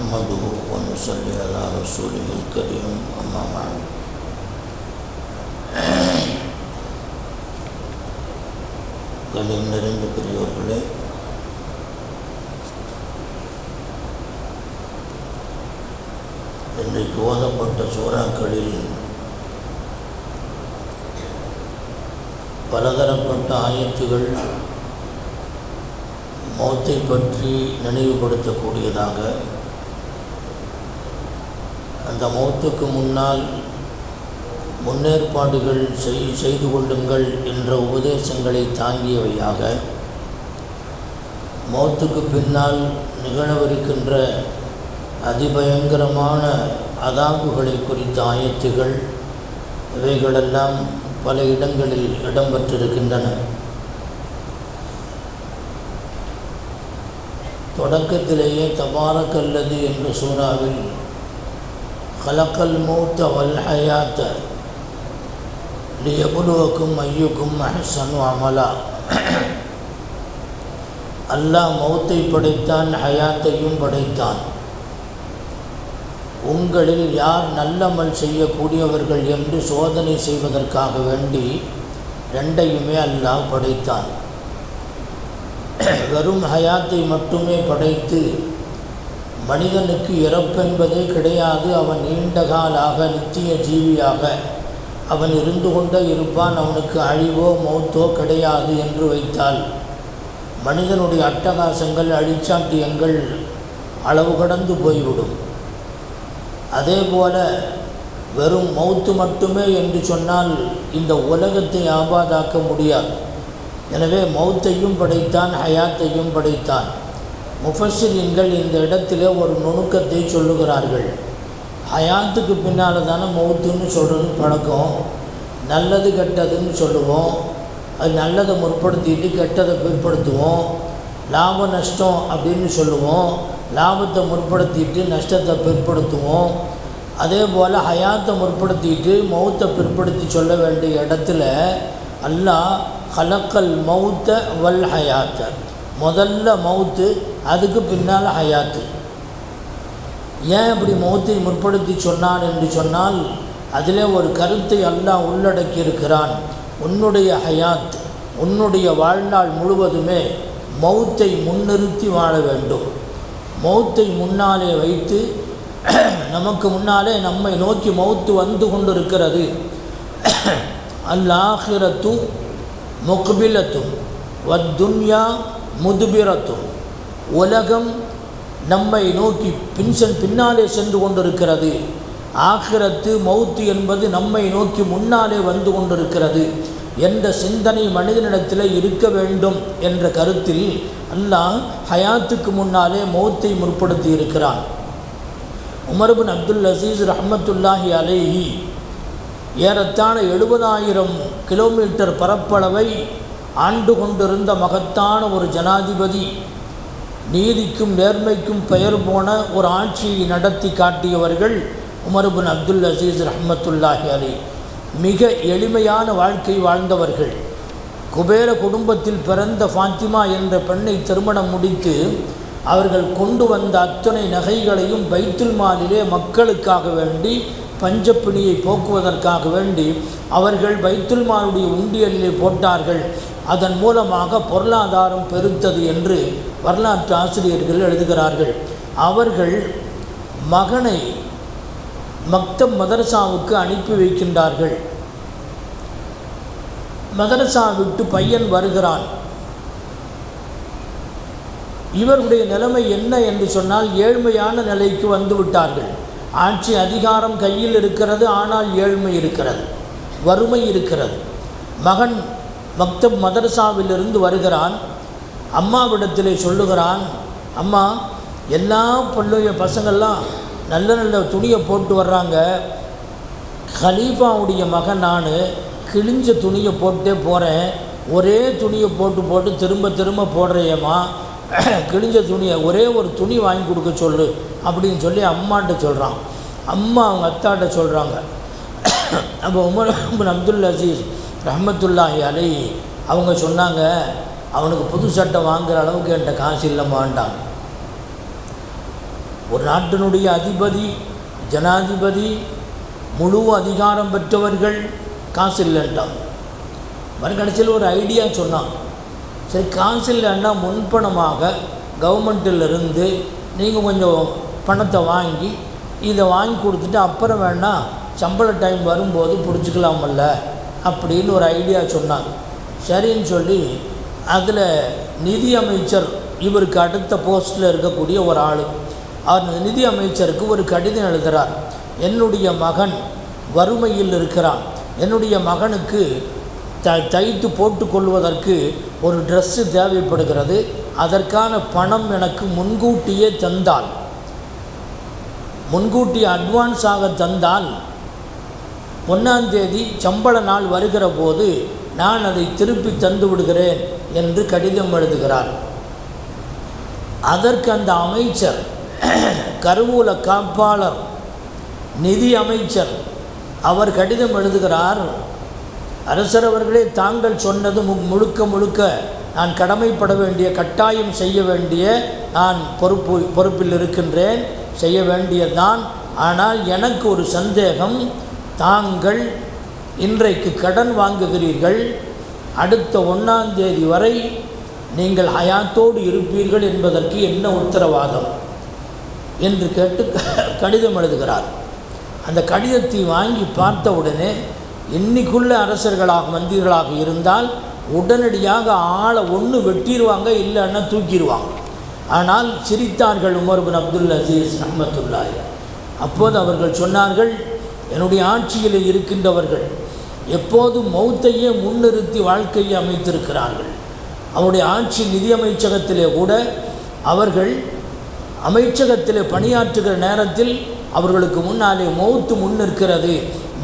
نحمده ونصلي على رسوله الكريم أما بعد கண்ணியம் நிறைந்த பெரியோர்களே, இன்றைக்கு ஓதப்பட்ட சூறாக்களில் பலதரப்பட்ட ஆயத்துகள் மௌத்தை பற்றி நினைவுபடுத்தக்கூடியதாக, அந்த மௌத்துக்கு முன்னால் முன்னேற்பாடுகள் செய்து கொள்ளுங்கள் என்ற உபதேசங்களை தாங்கியவையாக, மௌத்துக்கு பின்னால் நிகழவிருக்கின்ற அதிபயங்கரமான அதாபுகளை குறித்த ஆயத்துகள் இவைகளெல்லாம் பல இடங்களில் இடம்பெற்றிருக்கின்றன. தொடக்கத்திலேயே தபாரக்கல்லது என்ற சூறாவில் ஹலக்கல் மௌத்த வல் ஹயாத்த லியபுலுவக்கும் ஐயுக்கும் அஹ்சனு அமலா, அல்லாஹ் மௌத்தை படைத்தான், ஹயாத்தையும் படைத்தான். உங்களில் யார் நல்லமல் செய்யக்கூடியவர்கள் என்று சோதனை செய்வதற்காக வேண்டி ரெண்டையுமே அல்லாஹ் படைத்தான். வெறும் ஹயாத்தை மட்டுமே படைத்து மனிதனுக்கு இறப்பென்பதே கிடையாது, அவன் நீண்டகாலாக நித்திய ஜீவியாக அவன் இருந்து கொண்டே இருப்பான், அவனுக்கு அழிவோ மௌத்தோ கிடையாது என்று வைத்தால் மனிதனுடைய அட்டகாசங்கள் அழிச்சாட்டியங்கள் அளவு கடந்து போய்விடும். அதே போல வெறும் மௌத்து மட்டுமே என்று சொன்னால் இந்த உலகத்தை ஆபாதாக்க முடியாது. எனவே மௌத்தையும் படைத்தான், ஹயாத்தையும் படைத்தான். முஃபஸ்ஸிரீன்கள் இந்த இடத்திலே ஒரு நுணுக்கத்தை சொல்லுகிறார்கள். ஹயாத்துக்கு பின்னால் தானே மௌத்துன்னு சொல்கிறது பழக்கம். நல்லது கெட்டதுன்னு சொல்லுவோம், அது நல்லதை முற்படுத்திட்டு கெட்டதை பிற்படுத்துவோம். லாப நஷ்டம் அப்படின்னு சொல்லுவோம், லாபத்தை முற்படுத்திட்டு நஷ்டத்தை பிற்படுத்துவோம். அதே போல் ஹயாத்தை முற்படுத்திட்டு மௌத்தை பிற்படுத்தி சொல்ல வேண்டிய இடத்துல அல்லாஹ் ஹலக்கல் மௌத்த வல் ஹயாத்த, முதல்ல மௌத்து, அதுக்கு பின்னால் ஹயாத்து. ஏன் இப்படி மௌத்தை முற்படுத்தி சொன்னான் என்று சொன்னால் அதிலே ஒரு கருத்தை அல்லாஹ் உள்ளடக்கி இருக்கிறான். உன்னுடைய ஹயாத், உன்னுடைய வாழ்நாள் முழுவதுமே மௌத்தை முன்னிறுத்தி வாழ வேண்டும். மௌத்தை முன்னாலே வைத்து நமக்கு முன்னாலே நம்மை நோக்கி மௌத்து வந்து கொண்டிருக்கிறது. அல்-ஆஹிரத்து முக்பிலத்தும் வத்துன்யா முதுபிரத்தும், உலகம் நம்மை நோக்கி பின்னாலே சென்று கொண்டிருக்கிறது. ஆகிரத்து மௌத்து என்பது நம்மை நோக்கி முன்னாலே வந்து கொண்டிருக்கிறது என்ற சிந்தனை மனிதனிடத்தில் இருக்க வேண்டும் என்ற கருத்தில் அல்லாஹ் ஹயாத்துக்கு முன்னாலே மௌத்தை முற்படுத்தி இருக்கிறான். உமர் பின் அப்துல் அசீஸ் ரஹ்மத்துல்லாஹி அலைஹி ஏறத்தாழ 70,000 கிலோமீட்டர் பரப்பளவை ஆண்டு கொண்டிருந்த மகத்தான ஒரு ஜனாதிபதி, நீதிக்கும் நேர்மைக்கும் பெயர் போன ஒரு ஆட்சியை நடத்தி காட்டியவர்கள் உமர் பின் அப்துல் அசீஸ் ரஹ்மத்துல்லாஹி அலைஹி. மிக எளிமையான வாழ்க்கை வாழ்ந்தவர்கள். குபேர குடும்பத்தில் பிறந்த ஃபாத்திமா என்ற பெண்ணை திருமணம் முடித்து அவர்கள் கொண்டு வந்த அத்தனை நகைகளையும் பைத்துல் மாலிலே மக்களுக்காக வேண்டி, பஞ்சப்பிணியை போக்குவதற்காக வேண்டி அவர்கள் பைத்துல் மாலுடைய உண்டியலிலே போட்டார்கள். அதன் மூலமாக பொருளாதாரம் பெருத்தது என்று வரலாற்று ஆசிரியர்கள் எழுதுகிறார்கள். அவர்கள் மகனை மக்தப் மதரசாவுக்கு அனுப்பி வைக்கின்றார்கள். மதரசா விட்டு பையன் வருகிறான். இவருடைய நிலைமை என்ன என்று சொன்னால் ஏழ்மையான நிலைக்கு வந்து விட்டார்கள். ஆட்சி அதிகாரம் கையில் இருக்கிறது, ஆனால் ஏழ்மை இருக்கிறது, வறுமை இருக்கிறது. மகன் மக்தப் மதரசாவிலிருந்து வருகிறான். அம்மாவிடத்திலே சொல்லுகிறான், அம்மா, எல்லா பசங்கள்லாம் நல்ல நல்ல துணியை போட்டு வர்றாங்க, ஹலீஃபாவுடைய மகன் நான் கிழிஞ்ச துணியை போட்டே போகிறேன், ஒரே துணியை போட்டு திரும்ப திரும்ப போடுறேம்மா, கிழிஞ்ச துணியை ஒரே ஒரு துணி வாங்கி கொடுக்க சொல்லு அப்படின்னு சொல்லி அம்மாட்ட சொல்கிறான். அம்மா அவங்க அத்தாட்ட சொல்கிறாங்க. அப்போ உமர் பின் அப்துல் அசீஸ் ரஹ்மத்துல்லாஹி அலைஹி அவங்க சொன்னாங்க, அவனுக்கு புது சட்டை வாங்குகிற அளவுக்கு என்கிட்ட காசு இல்லைமான்ட்டாங்க. ஒரு நாட்டினுடைய அதிபதி, ஜனாதிபதி, முழு அதிகாரம் பெற்றவர்கள் காசு இல்லைன்ட்டான். மறுகடைசியில் ஒரு ஐடியா சொன்னான். சரி, காசு இல்லைன்னா முன்பணமாக கவர்மெண்ட்டிலிருந்து நீங்கள் கொஞ்சம் பணத்தை வாங்கி இதை வாங்கி கொடுத்துட்டு அப்புறம் வேணால் சம்பள டைம் வரும்போது பிடிச்சிக்கலாமல்ல அப்படின்னு ஒரு ஐடியா சொன்னாங்க. சரின்னு சொல்லி அதில் நிதி அமைச்சர், இவருக்கு அடுத்த போஸ்ட்டில் இருக்கக்கூடிய ஒரு ஆள், அவர் நிதி அமைச்சருக்கு ஒரு கடிதம் எழுதுகிறார். என்னுடைய மகன் வறுமையில் இருக்கிறான், என்னுடைய மகனுக்கு தைத்து போட்டுக்கொள்வதற்கு ஒரு ட்ரெஸ்ஸு தேவைப்படுகிறது, அதற்கான பணம் எனக்கு முன்கூட்டியே தந்தால், முன்கூட்டியே அட்வான்ஸாக தந்தால் 1ஆம் தேதி சம்பள நாள் வருகிற போது நான் அதை திருப்பி தந்து விடுகிறேன் என்று கடிதம் எழுதுகிறார். அதற்கு அந்த அமைச்சர், கருவூல காப்பாளர், நிதி அமைச்சர், அவர் கடிதம் எழுதுகிறார். அரசர் அவர்களே, தாங்கள் சொன்னது முழுக்க முழுக்க நான் கடமைப்பட வேண்டிய, கட்டாயம் செய்ய வேண்டிய நான் பொறுப்பில் இருக்கின்றேன், செய்ய வேண்டியதுதான். ஆனால் எனக்கு ஒரு சந்தேகம், தாங்கள் இன்றைக்கு கடன் வாங்குகிறீர்கள், அடுத்த 1ஆம் தேதி வரை நீங்கள் ஹயாத்தோடு இருப்பீர்கள் என்பதற்கு என்ன உத்தரவாதம் என்று கேட்டு கடிதம் எழுதுகிறார். அந்த கடிதத்தை வாங்கி பார்த்த உடனே, இன்னைக்குள்ள அரசர்களாக மந்திரிகளாக இருந்தால் உடனடியாக ஆளை ஒன்று வெட்டிடுவாங்க, இல்லைன்னா தூக்கிடுவாங்க. ஆனால் சிரித்தார்கள் உமர் பின் அப்துல் அசீஸ் ரஹ்மத்துல்லாஹி. அப்போது அவர்கள் சொன்னார்கள், என்னுடைய ஆட்சியில் இருக்கின்றவர்கள் எப்போதும் மௌத்தையே முன்னிறுத்தி வாழ்க்கையை அமைத்திருக்கிறார்கள். அவருடைய ஆட்சி நிதி அமைச்சகத்திலே கூட அவர்கள் அமைச்சகத்திலே பணியாற்றுகிற நேரத்தில் அவர்களுக்கு முன்னாலே மௌத்து முன்னிற்கிறது,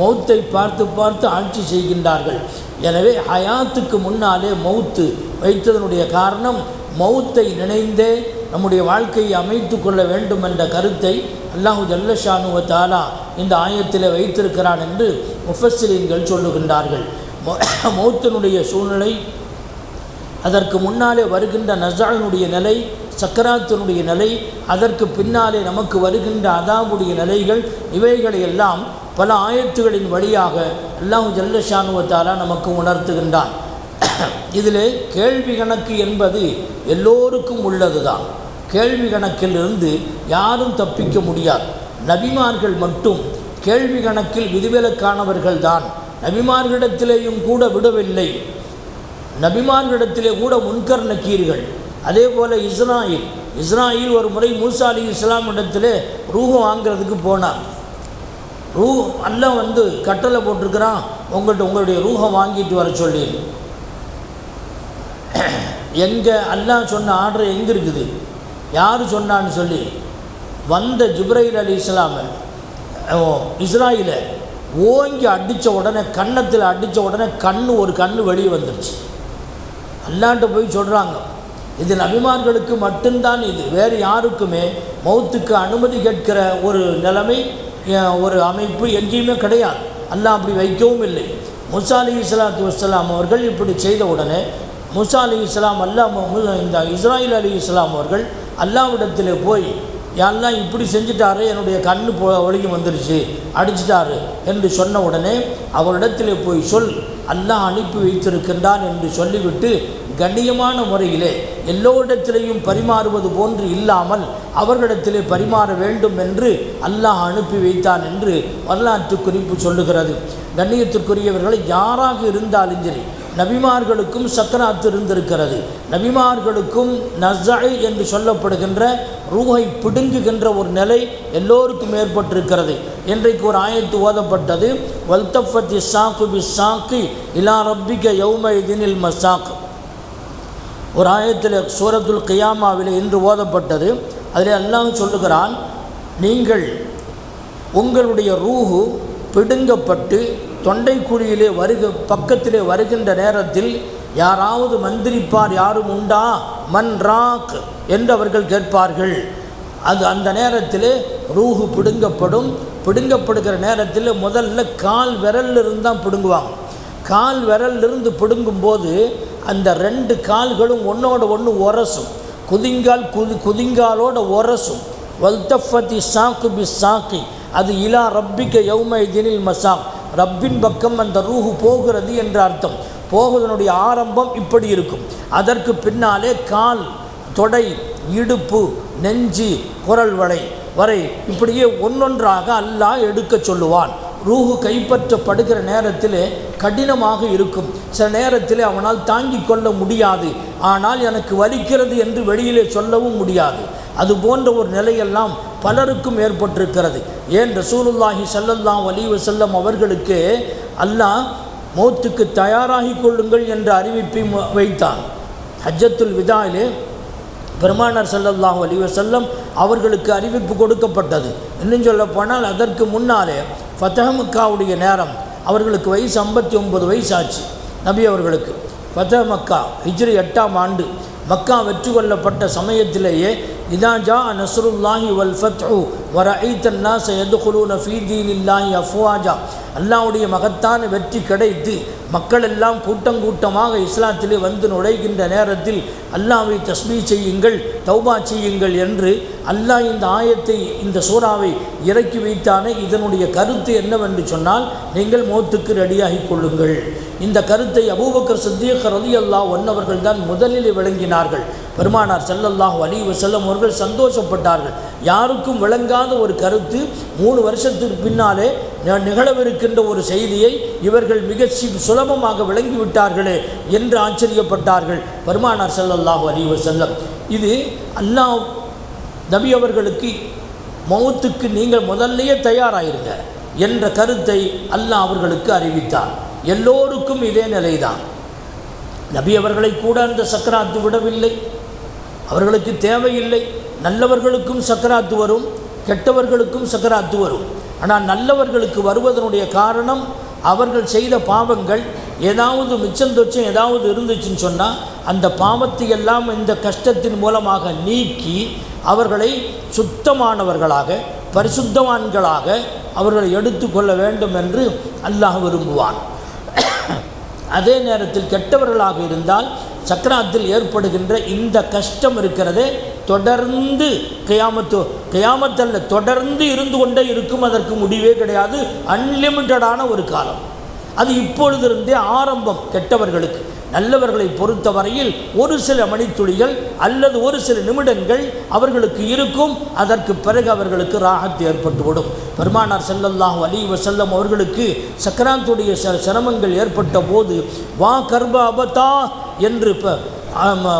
மௌத்தை பார்த்து பார்த்து ஆட்சி செய்கின்றார்கள். எனவே ஹயாத்துக்கு முன்னாலே மௌத்து வைத்ததனுடைய காரணம், மௌத்தை நினைந்தே நம்முடைய வாழ்க்கையை அமைத்து கொள்ள வேண்டும் என்ற கருத்தை அல்லாஹு ஜல்ல ஷானு வ தஆலா இந்த ஆயத்தில் வைத்திருக்கிறான் என்று முஃபஸ்ஸிரீன்கள் சொல்லுகின்றார்கள். மௌத்தினுடைய சூழ்நிலை, அதற்கு முன்னாலே வருகின்ற நஸானுடைய நிலை, சக்கராத்தினுடைய நிலை, அதற்கு பின்னாலே நமக்கு வருகின்ற அதாவுடைய நிலைகள், இவைகளை எல்லாம் பல ஆயத்துகளின் வழியாக அல்லாஹு ஜல்ல ஷானு வ தஆலா நமக்கு உணர்த்துகின்றான். இதிலே கேள்வி கணக்கு என்பது எல்லோருக்கும் உள்ளது தான். கேள்வி கணக்கிலிருந்து யாரும் தப்பிக்க முடியாது. நபிமார்கள் மட்டும் கேள்வி கணக்கில் விதிவிலக்கானவர்கள் தான். நபிமார்களிடத்திலேயும் கூட விடவில்லை, நபிமார்களிடத்திலே கூட முன்கர் நக்கீர்கள். அதே போல் இஸ்ராயில் ஒரு முறை மூசா அலைஹிஸ்ஸலாம் இடத்திலே ரூஹ் வாங்கிறதுக்கு போனார். அல்லாஹ் வந்து கட்டளை போட்டிருக்கிறான், உங்களுடைய ரூஹை வாங்கிட்டு வர சொல்லி. எங்கே அல்லாஹ் சொன்ன ஆர்டர் எங்கே இருக்குது, யார் சொன்னான்னு சொல்லி வந்த ஜிப்ரைல் அலைஹிஸ்ஸலாம் இஸ்ராயிலை ஓங்கி அடித்த உடனே, கன்னத்தில் அடித்த உடனே ஒரு கண்ணு வெளியே வந்துருச்சு. அல்லாஹ்ட்ட போய் சொல்கிறாங்க, இது நபிமார்களுக்கு மட்டும்தான், இது வேறு யாருக்குமே மௌத்துக்கு அனுமதி கேட்கிற ஒரு நிலைமை, ஒரு அமைப்பு எங்கேயுமே கிடையாது. அல்லாஹ் அப்படி வைக்கவும் இல்லை. மூசா அலைஹிஸ்ஸலாத்து வஸ்ஸலாம் அவர்கள் இப்படி செய்த உடனே மூசா அலைஹிஸ்ஸலாம் இந்த இஸ்ராயில் அலைஹிஸ்ஸலாம் அவர்கள் அல்லாஹ்விடத்தில் போய், யாரெல்லாம் இப்படி செஞ்சிட்டாரு, என்னுடைய கண்ணு ஒழுகி வந்துருச்சு, அடிச்சிட்டாரு என்று சொன்ன உடனே அவரிடத்தில் போய் சொல், அல்லாஹ் அனுப்பி வைத்திருக்கின்றான் என்று சொல்லிவிட்டு கண்ணியமான முறையிலே எல்லோரிடத்திலேயும் பரிமாறுவது போன்று இல்லாமல் அவர்களிடத்திலே பரிமாற வேண்டும் என்று அல்லாஹ் அனுப்பி வைத்தான் என்று வரலாற்று குறிப்பு சொல்லுகிறது. கண்ணியத்திற்குரியவர்களை யாராக இருந்தாலும் சரி, நபிமார்களுக்கும் சக்கராத்து இருந்திருக்கிறது. நபிமார்களுக்கும் நஸை என்று சொல்லப்படுகின்ற ரூஹை பிடுங்குகின்ற ஒரு நிலை எல்லோருக்கும் ஏற்பட்டிருக்கிறது. இன்றைக்கு ஒரு ஆயத்து ஓதப்பட்டது, வல்தஃபத்தி சாக்கு பி சாக்கு இலா ரப்பிக யௌமைதினில் மசாக். ஒரு ஆயத்தில் சூரத்துல் கியாமாவில் இன்று ஓதப்பட்டது. அதில் அல்லாஹ் சொல்லுகிறான், நீங்கள் உங்களுடைய ரூஹு பிடுங்கப்பட்டு தொண்டைக்குழியிலே பக்கத்திலே வருகின்ற நேரத்தில் யாராவது மந்திரிப்பார் யாரும் உண்டா, மன் ராக் என்று அவர்கள் கேட்பார்கள். அந்த நேரத்தில் ரூஹு பிடுங்கப்படுகிற நேரத்தில் முதல்ல கால் விரலிலிருந்து தான் பிடுங்குவாங்க. கால் விரலிலிருந்து பிடுங்கும்போது அந்த 2 கால்களும் ஒன்றோட ஒன்று உரசும், குதிங்காலோட உரசும். வல்தஃபத்தி சாக்கு பி சாக்கி, அது இலா ரப்பிக்க யௌமைதினில் மசாக், ரப்பின் பக்கம் அந்த ரூஹு போகிறது என்ற அர்த்தம். போகுவதனுடைய ஆரம்பம் இப்படி இருக்கும். அதற்கு பின்னாலே கால், தொடை, இடுப்பு, நெஞ்சு, குரல் வரை இப்படியே ஒன்றொன்றாக அல்லாஹ் எடுக்க சொல்லுவான். ரூஹு கைப்பற்றப்படுகிற நேரத்தில் கடினமாக இருக்கும். சில நேரத்தில் அவனால் தாங்கிக் கொள்ள முடியாது. ஆனால் எனக்கு வலிக்கிறது என்று வெளியிலே சொல்லவும் முடியாது. அது போன்ற ஒரு நிலையெல்லாம் பலருக்கும் ஏற்பட்டிருக்கிறது. ஏன் ரசூலுல்லாஹி ஸல்லல்லாஹு அலைஹி வஸல்லம் அவர்களுக்கு அல்லாஹ் மௌத்துக்கு தயாராகி கொள்ளுங்கள் என்ற அறிவிப்பை வைத்தான். ஹஜ்ஜத்துல் விதாயிலே பெருமானார் ஸல்லல்லாஹு அலைஹி வஸல்லம் அவர்களுக்கு அறிவிப்பு கொடுக்கப்பட்டது. இன்னும் சொல்ல போனால் அதற்கு முன்னாலே ஃபத்ஹ் மக்காவுடைய நேரம், அவர்களுக்கு வயசு 59 வயசு ஆச்சு. நபி அவர்களுக்கு ஃபத்ஹ் மக்கா ஹிஜ்ரி 8ஆம் ஆண்டு மக்கா வெற்றி கொள்ளப்பட்ட சமயத்திலேயே இதா ஜா நஸ்ருல்லாஹி வல் ஃபத்ஹு வ ரஅய்தன் நாஸ யதுகுலூன ஃபீ தீனில்லாஹி அஃப்வாஜா, அல்லாஹ்வுடைய மகத்தான வெற்றி கிடைத்து மக்கள் எல்லாம் கூட்டம் கூட்டமாக இஸ்லாத்திலே வந்து நுழைகின்ற நேரத்தில் அல்லாஹ்வை தஸ்பீஹ் செய்யுங்கள், தௌபா செய்யுங்கள் என்று அல்லாஹ் இந்த ஆயத்தை, இந்த சூறாவை இறக்கி வைத்தானே. இதனுடைய கருத்து என்னவென்று சொன்னால், நீங்கள் மௌத்துக்கு ரெடியாகி கொள்ளுங்கள். இந்த கருத்தை அபூபக்கர் சித்தீக் ரலியல்லாஹு அன்ஹு அவர்கள் தான் முதலில் விளங்கினார்கள். பெருமானார் ஸல்லல்லாஹு அலைஹி வஸல்லம் அவர்கள் சந்தோஷப்பட்டார்கள். யாருக்கும் விளங்காத ஒரு கருத்து 3 வருஷத்திற்கு பின்னாலே நிகழவிருக்கின்ற ஒரு செய்தியை இவர்கள் மிக சுலபமாக விளங்கிவிட்டார்களே என்று ஆச்சரியப்பட்டார்கள் பெருமானார் ஸல்லல்லாஹு அலைஹி வஸல்லம். இது அல்லாஹ் நபி அவர்களுக்கு மௌத்துக்கு நீங்கள் முதல்லையே தயாராயிருங்க என்ற கருத்தை அல்லாஹ் அவர்களுக்கு அறிவித்தார். எல்லோருக்கும் இதே நிலைதான். நபி அவர்களை கூட அந்த சக்கராத்து விடவில்லை, அவர்களுக்கு தேவையில்லை. நல்லவர்களுக்கும் சக்கராத்து வரும், கெட்டவர்களுக்கும் சக்கராத்து வரும். ஆனால் நல்லவர்களுக்கு வருவதனுடைய காரணம் அவர்கள் செய்த பாவங்கள் ஏதாவது மிச்சந்தொச்சம் ஏதாவது இருந்துச்சுன்னு சொன்னால் அந்த பாவத்தை எல்லாம் இந்த கஷ்டத்தின் மூலமாக நீக்கி அவர்களை சுத்தமானவர்களாக, பரிசுத்தவான்களாக அவர்களை எடுத்துக்கொள்ள வேண்டும் என்று அல்லாஹ் விரும்புவான். அதே நேரத்தில் கெட்டவர்களாக இருந்தால் சக்கராத்தில் ஏற்படுகின்ற இந்த கஷ்டம் இருக்கிறதே தொடர்ந்து கியாமத்தல்ல தொடர்ந்து இருந்து கொண்டே இருக்கும். அதற்கு முடிவே கிடையாது. அன்லிமிட்டடான ஒரு காலம். அது இப்பொழுதிருந்தே ஆரம்பம் கெட்டவர்களுக்கு. நல்லவர்களை பொறுத்தவரையில் ஒரு சில மணித்துளிகள் அல்லது ஒரு சில நிமிடங்கள் அவர்களுக்கு இருக்கும். அதற்கு பிறகு அவர்களுக்கு ராஹத் ஏற்பட்டுவிடும். பெருமானார் ஸல்லல்லாஹு அலைஹி வஸல்லம் அவர்களுக்கு சக்கராத்துடைய சிரமங்கள் ஏற்பட்ட போது வா கர்ப அபதா என்று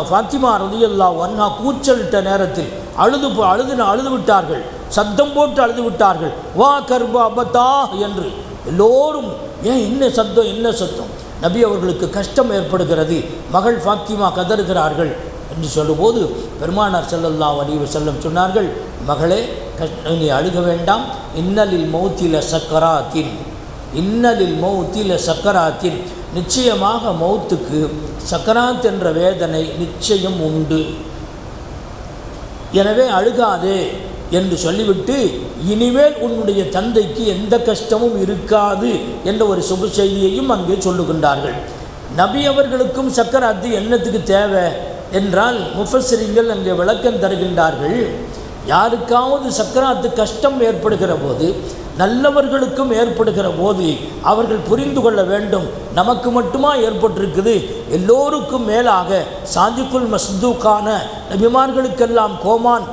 ஃபாத்திமா ரலியல்லாஹு அன்ஹா கூச்சலிட்ட நேரத்தில் அழுது விட்டார்கள். சத்தம் போட்டு அழுது விட்டார்கள். வா கர்ப அபதா என்று. எல்லோரும் ஏன் என்ன சத்தம்? நபி அவர்களுக்கு கஷ்டம் ஏற்படுகிறது, மகள் ஃபாத்திமா கதறுகிறார்கள் என்று சொல்லும்போது பெருமானார் ஸல்லல்லாஹு அலைஹி வஸல்லம் சொன்னார்கள், மகளே நீ அழுக வேண்டாம். இன்னலில் மௌத்தில சக்கராத்தின், நிச்சயமாக மௌத்துக்கு சக்கராத் என்ற வேதனை நிச்சயம் உண்டு. எனவே அழுகாதே என்று சொல்லிவிட்டு இனிமேல் உன்னுடைய தந்தைக்கு எந்த கஷ்டமும் இருக்காது என்ற ஒரு சுப செய்தியையும் அங்கே சொல்லுகின்றார்கள். நபி அவர்களுக்கும் சக்கராத்து என்னத்துக்கு தேவை என்றால் முஃபஸ்ஸிரீன்கள் அங்கே விளக்கம் தருகின்றார்கள். யாருக்காவது சக்கராத்து கஷ்டம் ஏற்படுகிற போது, நல்லவர்களுக்கும் ஏற்படுகிற போது அவர்கள் புரிந்து கொள்ள வேண்டும், நமக்கு மட்டுமா ஏற்பட்டிருக்குது, எல்லோருக்கும் மேலாக சாதிக்குல் மஸ்தூக்கான நபிமார்களுக்கெல்லாம் கோமான்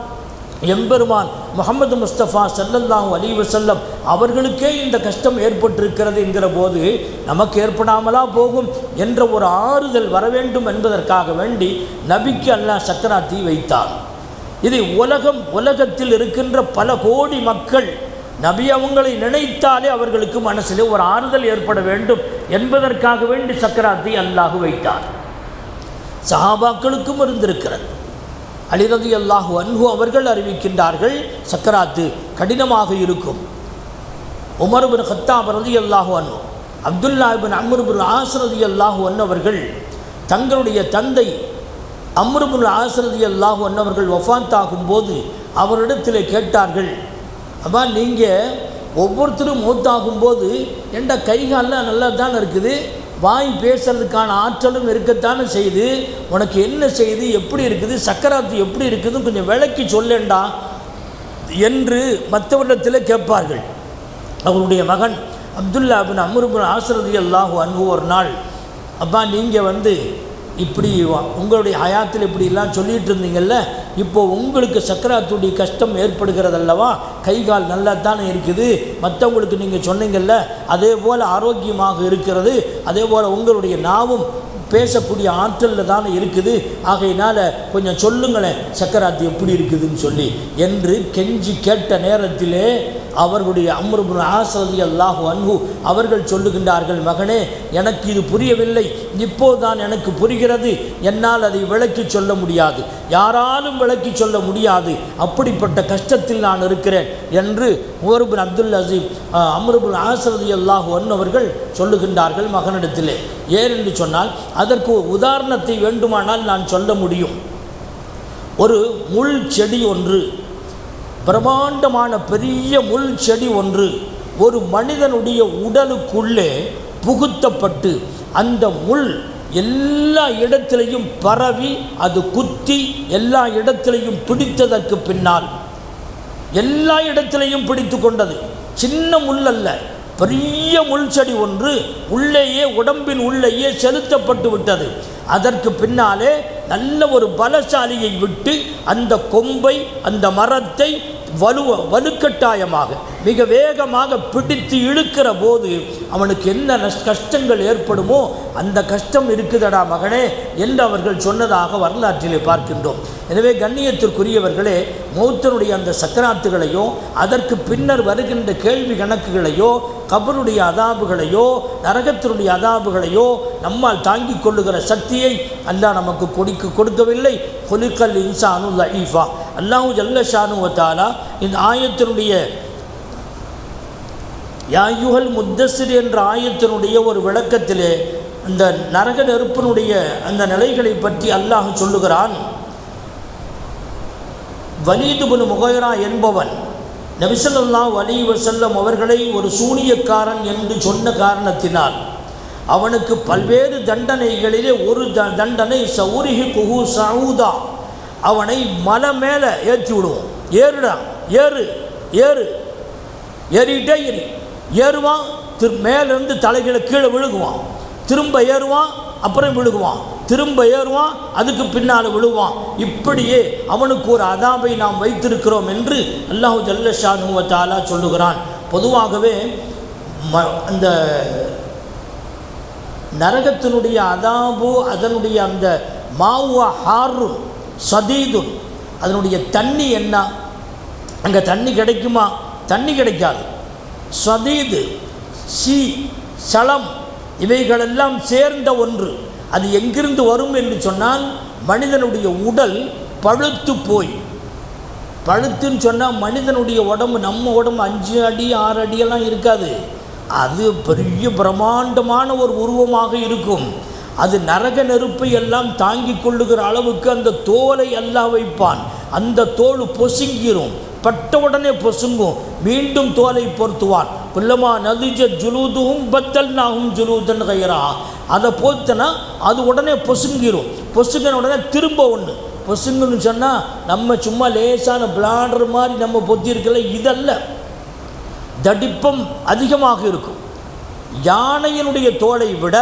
எம்பெருமான் முஹம்மது முஸ்தபா ஸல்லல்லாஹு அலைஹி வஸல்லம் அவர்களுக்கே இந்த கஷ்டம் ஏற்பட்டிருக்கிறது என்கிற போது நமக்கு ஏற்படாமலா போகும் என்ற ஒரு ஆறுதல் வர வேண்டும் என்பதற்காக வேண்டி நபிக்கு அல்லாஹ் சக்கராத்தை வைத்தார். இது உலகத்தில் இருக்கின்ற பல கோடி மக்கள் நபி அவங்களை நினைத்தாலே அவர்களுக்கு மனசிலே ஒரு ஆறுதல் ஏற்பட வேண்டும் என்பதற்காக வேண்டி சக்கராத்தை அல்லாஹ் வைத்தார். சஹாபாக்களுக்கும் இருந்திருக்கிறது. அலி ரலியல்லாஹு அன்ஹு அவர்கள் அறிவிக்கின்றார்கள், சக்கராத்து கடினமாக இருக்கும். உமர் இப்னு கத்தாப் ரலியல்லாஹு அன்ஹு, அப்துல்லா இப்னு அம்ர் இப்னு ஆஸ் ரலியல்லாஹு அன்ஹு அவர்கள் தங்களுடைய தந்தை அம்ர் இப்னு ஆஸ் ரலியல்லாஹு அன்ஹு அவர்கள் வஃபாத் ஆகும்போது அவரிடத்திலே கேட்டார்கள், அப்பா நீங்கள் ஒவ்வொருத்தரும் மௌத்தாகும்போது என்ற கைகாலெலாம் நல்லா தான் இருக்குது, வாய் பேசுறதுக்கான ஆற்றலும் இருக்கத்தானே செய்து, உனக்கு என்ன செய்து, எப்படி இருக்குது, சக்கராத்து எப்படி இருக்குதுன்னு கொஞ்சம் விளக்கி சொல்லேண்டா என்று மற்றவரிடத்தில் கேட்பார்கள். அவருடைய மகன் அப்துல்லா பின் அம்ர் பின் ஆஸ் ரலியல்லாஹு அன்ஹு ஒரு நாள், அப்பா நீங்கள் இப்படி உங்களுடைய ஹயாத்தில் இப்படிலாம் சொல்லிகிட்டு இருந்தீங்கள்ல, இப்போது உங்களுக்கு சக்கராத்துடைய கஷ்டம் ஏற்படுகிறதல்லவா, கை கால் நல்லா தானே இருக்குது, மற்றவங்களுக்கு நீங்கள் சொன்னீங்கள்ல அதே போல் ஆரோக்கியமாக இருக்கிறது, அதே போல் உங்களுடைய நாவும் பேசக்கூடிய ஆற்றலில் தானே இருக்குது, ஆகையினால் கொஞ்சம் சொல்லுங்களேன் சக்கராத்து எப்படி இருக்குதுன்னு சொல்லி என்று கெஞ்சி கேட்ட நேரத்திலே அவர்களுடைய அம்ர் இப்னு ஆஸ் ரலியல்லாஹு அன்ஹு அவர்கள் சொல்லுகின்றார்கள், மகனே எனக்கு இது புரியவில்லை, இப்போதுதான் எனக்கு புரிகிறது, என்னால் அதை விளக்கி சொல்ல முடியாது, யாராலும் விளக்கி சொல்ல முடியாது, அப்படிப்பட்ட கஷ்டத்தில் நான் இருக்கிறேன் என்று Umar bin Abdul Aziz Amr ibn As ரலியல்லாஹு அன்ஹு அவர்கள் சொல்லுகின்றார்கள் மகனிடத்திலே. ஏனென்று சொன்னால் அதற்கு உதாரணத்தை வேண்டுமானால் நான் சொல்ல முடியும். ஒரு முள் செடி ஒன்று, பிரம்மாண்டமான பெரிய முள் செடி ஒன்று ஒரு மனிதனுடைய உடலுக்குள்ளே புகுத்தப்பட்டு அந்த முள் எல்லா இடத்திலையும் பரவி அது குத்தி எல்லா இடத்திலையும் பிடித்ததற்கு பின்னால், எல்லா இடத்திலையும் பிடித்து கொண்டது, சின்ன முள் அல்ல, பெரிய முள் செடி ஒன்று உள்ளேயே உடம்பின் உள்ளேயே செலுத்தப்பட்டு விட்டது. அதற்கு பின்னாலே நல்ல ஒரு பலசாலியை விட்டு அந்த கொம்பை அந்த மரத்தை வலுக்கட்டாயமாக மிக வேகமாக பிடித்து இழுக்கிற போது அவனுக்கு என்ன கஷ்டங்கள் ஏற்படுமோ அந்த கஷ்டம் இருக்குதடா மகனே என்று அவர்கள் சொன்னதாக வரலாற்றிலே பார்க்கின்றோம். எனவே கண்ணியத்திற்குரியவர்களே, மௌத்தனுடைய அந்த சக்கராத்துகளையோ அதற்கு பின்னர் வருகின்ற கேள்வி கணக்குகளையோ கபருடைய அதாபுகளையோ நரகத்தினுடைய அதாபுகளையோ நம்மால் தாங்கிக் கொள்ளுகிற சக்தியை அல்லாஹ் நமக்கு கொடுக்கவில்லை. குலிக்கல் இன்சானு லஈஃபா. அல்லாஹு ஜல்ல ஷானு வ தஆலா இந்த ஆயத்தினுடைய யா அய்யுஹல் முத்தஸ்ஸிர் என்ற ஆயத்தினுடைய ஒரு விளக்கத்திலே இந்த நரக நெருப்பினுடைய அந்த நிலைகளை பற்றி அல்லாஹ் சொல்லுகிறான். வலீத் இப்னு முகைரா என்பவன் நபி ஸல்லல்லாஹு அலைஹி வஸல்லம் அவர்களை ஒரு சூனியக்காரன் என்று சொன்ன காரணத்தினால் அவனுக்கு பல்வேறு தண்டனைகளிலே ஒரு தண்டனை சௌரிஹி குஹு சவுதா, அவனை மலை மேலே ஏற்றி விடுவோம். ஏறிட்டே ஏறுவான், மேலேருந்து தலைகளை கீழே விழுகுவான், திரும்ப ஏறுவான், அப்புறம் விழுகுவான், திரும்ப ஏறுவான், அதுக்கு பின்னால் விழுவான். இப்படியே அவனுக்கு ஒரு அதாபை நாம் வைத்திருக்கிறோம் என்று அல்லாஹு ஜல்ல ஷானு வ தஆலா சொல்லுகிறான். பொதுவாகவே அந்த நரகத்தினுடைய அதாபு அதனுடைய அந்த மாவா ஹாரும் சதீதுன், அதனுடைய தண்ணி என்ன, அங்கே தண்ணி கிடைக்குமா? தண்ணி கிடைக்காது. சதீது, சி, சலம் இவைகளெல்லாம் சேர்ந்த ஒன்று. அது எங்கிருந்து வரும் என்று சொன்னால் மனிதனுடைய உடல் பழுத்து போய், பழுத்துன்னு சொன்னால் மனிதனுடைய உடம்பு நம்ம உடம்பு 5 அடி 6 அடியெல்லாம் இருக்காது, அது பெரிய பிரம்மாண்டமான ஒரு உருவமாக இருக்கும். அது நரக நெருப்பை எல்லாம் தாங்கி கொள்ளுகிற அளவுக்கு அந்த தோலை அல்லாஹ் வைப்பான். அந்த தோல் பொசுங்கிரும், பட்ட உடனே பொசுங்கும், மீண்டும் தோலை பொருத்துவான். குல்லமா நதிஜ ஜுலூதுஹும் பத்தல்நாஹும் ஜுலூதன் கைரா, அதை போத்தனா அது உடனே பொசுங்கிரும். பொசுங்கின உடனே திரும்ப ஒன்று பொசுங்குன்னு சொன்னால் நம்ம சும்மா லேசான பிளாடர் மாதிரி நம்ம பொத்தியிருக்கல, இதல்ல, தடிப்பம் அதிகமாக இருக்கும். யானையினுடைய தோலை விட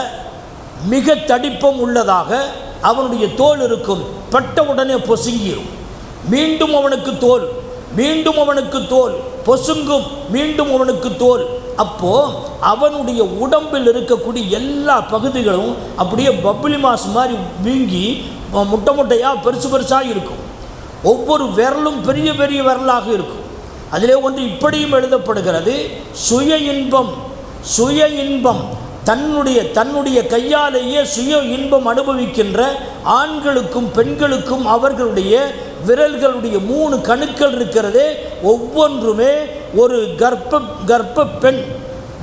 மிக தடிப்பம் உள்ளதாக அவனுடைய தோல் இருக்கும். பட்ட உடனே பொசுங்கிரும், மீண்டும் அவனுக்கு தோல், மீண்டும் அவனுக்கு தோல் பொசுங்கும், மீண்டும் அவனுக்கு தோல். அப்போது அவனுடைய உடம்பில் இருக்கக்கூடிய எல்லா பகுதிகளும் அப்படியே பப்ளி மாஸ் மாதிரி வீங்கி முட்டை முட்டையாக பெருசு பெருசாக இருக்கும். ஒவ்வொரு விரலும் பெரிய பெரிய விரலாக இருக்கும். அதிலே ஒன்று இப்படியும் எழுதப்படுகிறது, சுய இன்பம், சுய இன்பம், தன்னுடைய கையாலேயே சுய இன்பம் அனுபவிக்கின்ற ஆண்களுக்கும் பெண்களுக்கும் அவர்களுடைய விரல்களுடைய 3 கணுக்கள் இருக்கிறதே, ஒவ்வொன்றுமே ஒரு கர்ப்ப பெண்,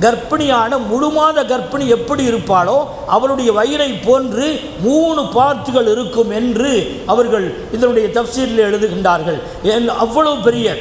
கர்ப்பிணியான முழுமாத கர்ப்பிணி எப்படி இருப்பாளோ அவளுடைய வயிறை போன்று 3 பார்ட்டுகள் இருக்கும் என்று அவர்கள் இதனுடைய தஃப்சீரில் எழுதுகின்றார்கள். அவ்வளவு பெரிய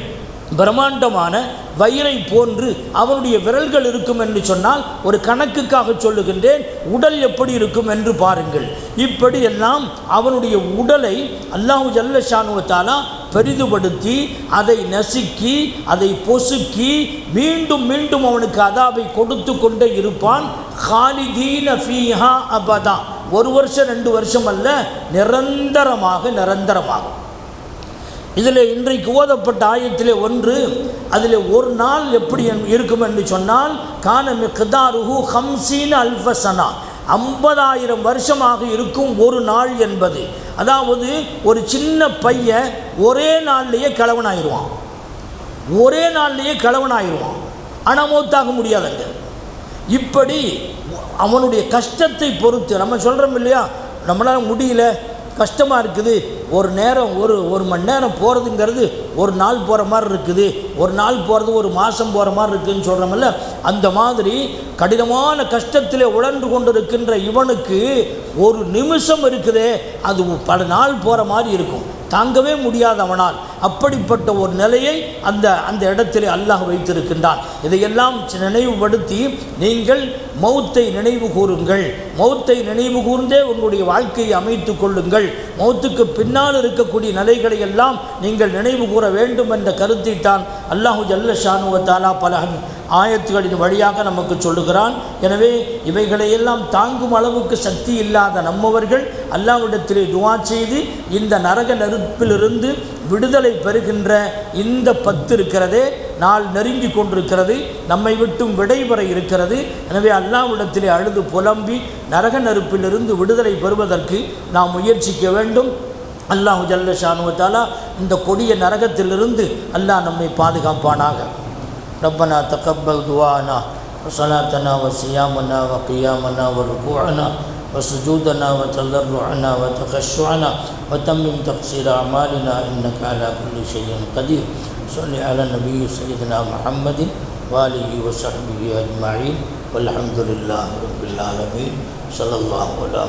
பிரம்மாண்டமான வயிறை போன்று அவனுடைய விரல்கள் இருக்கும் என்று சொன்னால் ஒரு கணக்குக்காக சொல்லுகின்றேன், உடல் எப்படி இருக்கும் என்று பாருங்கள். இப்படியெல்லாம் அவனுடைய உடலை அல்லாஹு ஜல்ல ஷானு வ தஆலா பெரிதுபடுத்தி அதை நசுக்கி அதை பொசுக்கி மீண்டும் மீண்டும் அவனுக்கு அதாபை கொடுத்து கொண்டே இருப்பான். ஹாலிதீன ஃபீஹா அபதா, ஒரு வருஷம் 2 வருஷம் அல்ல, நிரந்தரமாக. இதில் இன்றைக்கு ஓதப்பட்ட ஆயத்திலே ஒன்று, அதில் ஒரு நாள் எப்படி இருக்கும் என்று சொன்னால் கான மிக்தாருஹு 50 அல்ஃப சனா, 50,000 வருஷமாக இருக்கும் ஒரு நாள் என்பது. அதாவது ஒரு சின்ன பையன் ஒரே நாள்லேயே கிழவனாயிடுவான், ஆனால் மௌத்தாக முடியாதுங்க. இப்படி அவனுடைய கஷ்டத்தை பொறுத்து நம்ம சொல்கிறோம் இல்லையா, நம்மளால் முடியல, கஷ்டமாக இருக்குது, ஒரு நேரம் ஒரு மணி நேரம் போகிறதுங்கிறது ஒரு நாள் போகிற மாதிரி இருக்குது, ஒரு நாள் போகிறது ஒரு மாதம் போகிற மாதிரி இருக்குதுன்னு சொல்கிறோமில்ல, அந்த மாதிரி கடினமான கஷ்டத்திலே உழன்று கொண்டு இருக்கின்ற இவனுக்கு ஒரு நிமிஷம் இருக்குதே அது பல நாள் போகிற மாதிரி இருக்கும், தாங்கவே முடியாத அவனால். அப்படிப்பட்ட ஒரு நிலையை அந்த இடத்திலே அல்லாஹ் வைத்திருக்கின்றான். இதையெல்லாம் நினைவுபடுத்தி நீங்கள் மௌத்தை நினைவு கூறுங்கள், மௌத்தை நினைவு கூர்ந்தே உங்களுடைய வாழ்க்கையை அமைத்து கொள்ளுங்கள். மௌத்துக்கு பின்னால் இருக்கக்கூடிய நிலைகளை எல்லாம் நீங்கள் நினைவு கூற வேண்டும் என்ற கருத்தை தான் அல்லாஹு ஜல்ல ஷானு வ தஆலா பல ஆயத்துகளின் வழியாக நமக்கு சொல்லுகிறான். எனவே இவைகளையெல்லாம் தாங்கும் அளவுக்கு சக்தி இல்லாத நம்மவர்கள் அல்லாஹ்விடத்திலே துஆ செய்து இந்த நரக நெருப்பிலிருந்து விடுதலை பெறுகின்ற இந்த 10 இருக்கிறதே, நாள் நெருங்கி கொண்டிருக்கிறது, நம்மை விட்டும் விடைபெற இருக்கிறது. எனவே அல்லாஹ்விடத்திலே அழுது புலம்பி நரக நெருப்பிலிருந்து விடுதலை பெறுவதற்கு நாம் முயற்சிக்க வேண்டும். அல்லாஹு ஜல்ல ஷானு வ தஆலா இந்த கொடிய நரகத்திலிருந்து அல்லாஹ் நம்மை பாதுகாப்பானாக. ரப்பனா தக்கப்பல் துஆனா வஸலாத்தனா வஸியாமனா வகியாமனா வருகூஅனா وسجودنا وتضرعنا وتخشعنا وتمم تقصير أعمالنا إنك على كل شيء قدير. صل على النبي سيدنا محمد وآله وصحبه أجمعين والحمد لله رب العالمين. صلى الله عليه